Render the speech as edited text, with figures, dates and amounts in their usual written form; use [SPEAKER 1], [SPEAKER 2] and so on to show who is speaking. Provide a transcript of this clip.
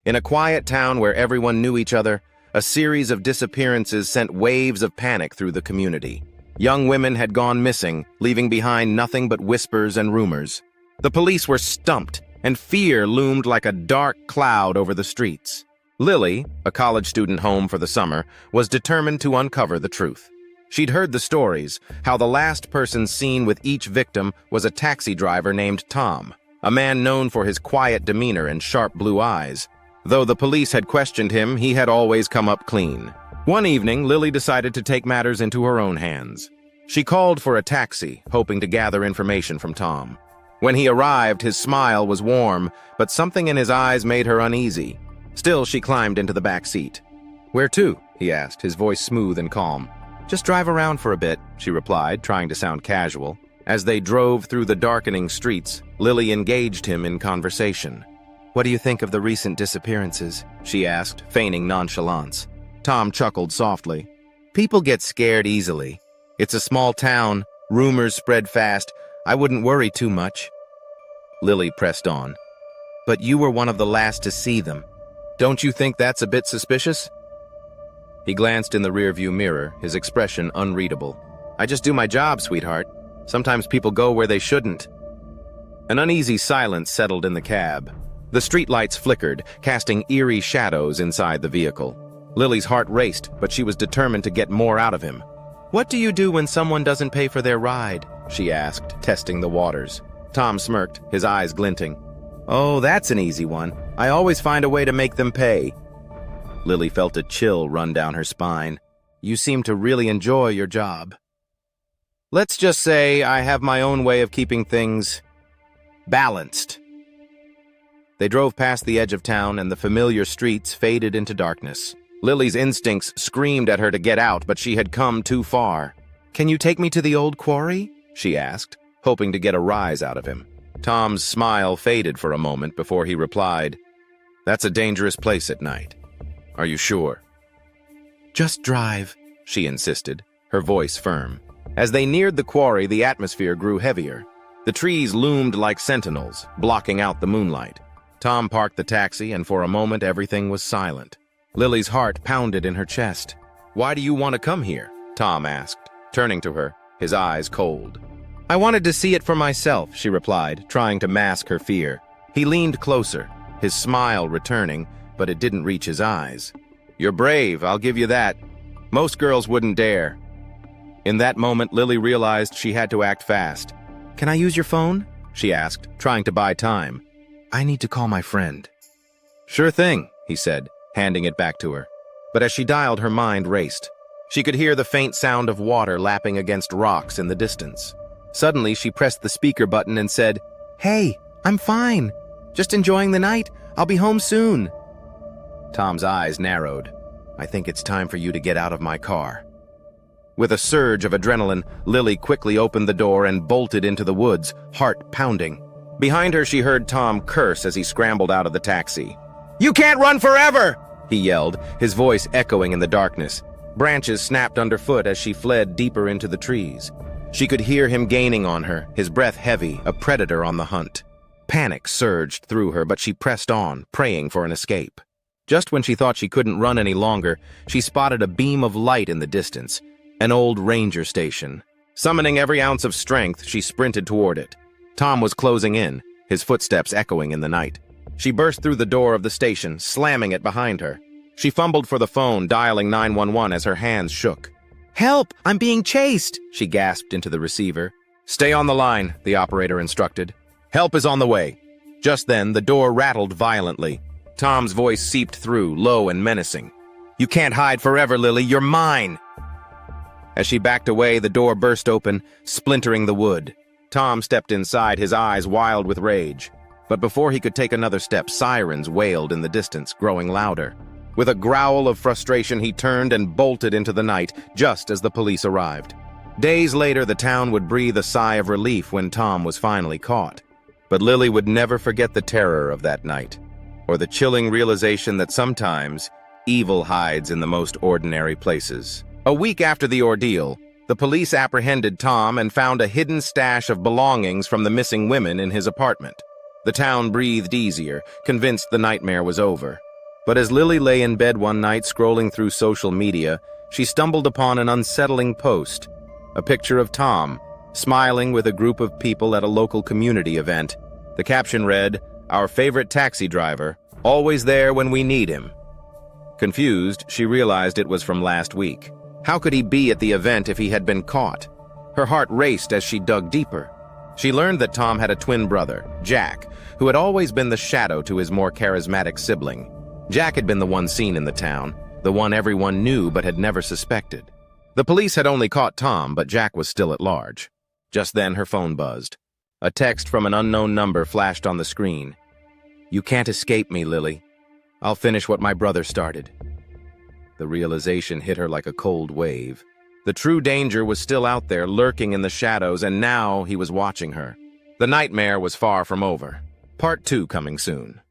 [SPEAKER 1] In a quiet town where everyone knew each other, a series of disappearances sent waves of panic through the community. Young women had gone missing, leaving behind nothing but whispers and rumors. The police were stumped, and fear loomed like a dark cloud over the streets. Lily, a college student home for the summer, was determined to uncover the truth. She'd heard the stories, how the last person seen with each victim was a taxi driver named Tom, a man known for his quiet demeanor and sharp blue eyes. Though the police had questioned him, he had always come up clean. One evening, Lily decided to take matters into her own hands. She called for a taxi, hoping to gather information from Tom. When he arrived, his smile was warm, but something in his eyes made her uneasy. Still, she climbed into the back seat. "Where to?" he asked, his voice smooth and calm. "Just drive around for a bit," she replied, trying to sound casual. As they drove through the darkening streets, Lily engaged him in conversation. "What do you think of the recent disappearances?" she asked, feigning nonchalance. Tom chuckled softly. "People get scared easily. It's a small town, rumors spread fast. I wouldn't worry too much." Lily pressed on. "But you were one of the last to see them. Don't you think that's a bit suspicious?" He glanced in the rearview mirror, his expression unreadable. "I just do my job, sweetheart. Sometimes people go where they shouldn't." An uneasy silence settled in the cab. The streetlights flickered, casting eerie shadows inside the vehicle. Lily's heart raced, but she was determined to get more out of him. "What do you do when someone doesn't pay for their ride?" she asked, testing the waters. Tom smirked, his eyes glinting. "Oh, that's an easy one. I always find a way to make them pay." Lily felt a chill run down her spine. "You seem to really enjoy your job." "Let's just say I have my own way of keeping things balanced." They drove past the edge of town, and the familiar streets faded into darkness. Lily's instincts screamed at her to get out, but she had come too far. "Can you take me to the old quarry?" she asked, hoping to get a rise out of him. Tom's smile faded for a moment before he replied, "That's a dangerous place at night. Are you sure?" "Just drive," she insisted, her voice firm. As they neared the quarry, the atmosphere grew heavier. The trees loomed like sentinels, blocking out the moonlight. Tom parked the taxi, and for a moment everything was silent. Lily's heart pounded in her chest. "Why do you want to come here?" Tom asked, turning to her, his eyes cold. "I wanted to see it for myself," she replied, trying to mask her fear. He leaned closer, his smile returning, but it didn't reach his eyes. "You're brave, I'll give you that. Most girls wouldn't dare." In that moment, Lily realized she had to act fast. "Can I use your phone?" she asked, trying to buy time. "I need to call my friend." "Sure thing," he said, handing it back to her. But as she dialed, her mind raced. She could hear the faint sound of water lapping against rocks in the distance. Suddenly, she pressed the speaker button and said, "Hey, I'm fine. Just enjoying the night. I'll be home soon." Tom's eyes narrowed. "I think it's time for you to get out of my car." With a surge of adrenaline, Lily quickly opened the door and bolted into the woods, heart pounding. Behind her, she heard Tom curse as he scrambled out of the taxi. "You can't run forever!" he yelled, his voice echoing in the darkness. Branches snapped underfoot as she fled deeper into the trees. She could hear him gaining on her, his breath heavy, a predator on the hunt. Panic surged through her, but she pressed on, praying for an escape. Just when she thought she couldn't run any longer, she spotted a beam of light in the distance, an old ranger station. Summoning every ounce of strength, she sprinted toward it. Tom was closing in, his footsteps echoing in the night. She burst through the door of the station, slamming it behind her. She fumbled for the phone, dialing 911 as her hands shook. "Help! I'm being chased!" she gasped into the receiver. "Stay on the line," the operator instructed. "Help is on the way." Just then, the door rattled violently. Tom's voice seeped through, low and menacing. "You can't hide forever, Lily. You're mine!" As she backed away, the door burst open, splintering the wood. Tom stepped inside, his eyes wild with rage. But before he could take another step, sirens wailed in the distance, growing louder. With a growl of frustration, he turned and bolted into the night, just as the police arrived. Days later, the town would breathe a sigh of relief when Tom was finally caught. But Lily would never forget the terror of that night, or the chilling realization that sometimes evil hides in the most ordinary places. A week after the ordeal, the police apprehended Tom and found a hidden stash of belongings from the missing women in his apartment. The town breathed easier, convinced the nightmare was over. But as Lily lay in bed one night scrolling through social media, she stumbled upon an unsettling post. A picture of Tom, smiling with a group of people at a local community event. The caption read, "Our favorite taxi driver, always there when we need him." Confused, she realized it was from last week. How could he be at the event if he had been caught? Her heart raced as she dug deeper. She learned that Tom had a twin brother, Jack, who had always been the shadow to his more charismatic sibling. Jack had been the one seen in the town, the one everyone knew but had never suspected. The police had only caught Tom, but Jack was still at large. Just then, her phone buzzed. A text from an unknown number flashed on the screen. "You can't escape me, Lily. I'll finish what my brother started." The realization hit her like a cold wave. The true danger was still out there, lurking in the shadows, and now he was watching her. The nightmare was far from over. Part 2 coming soon.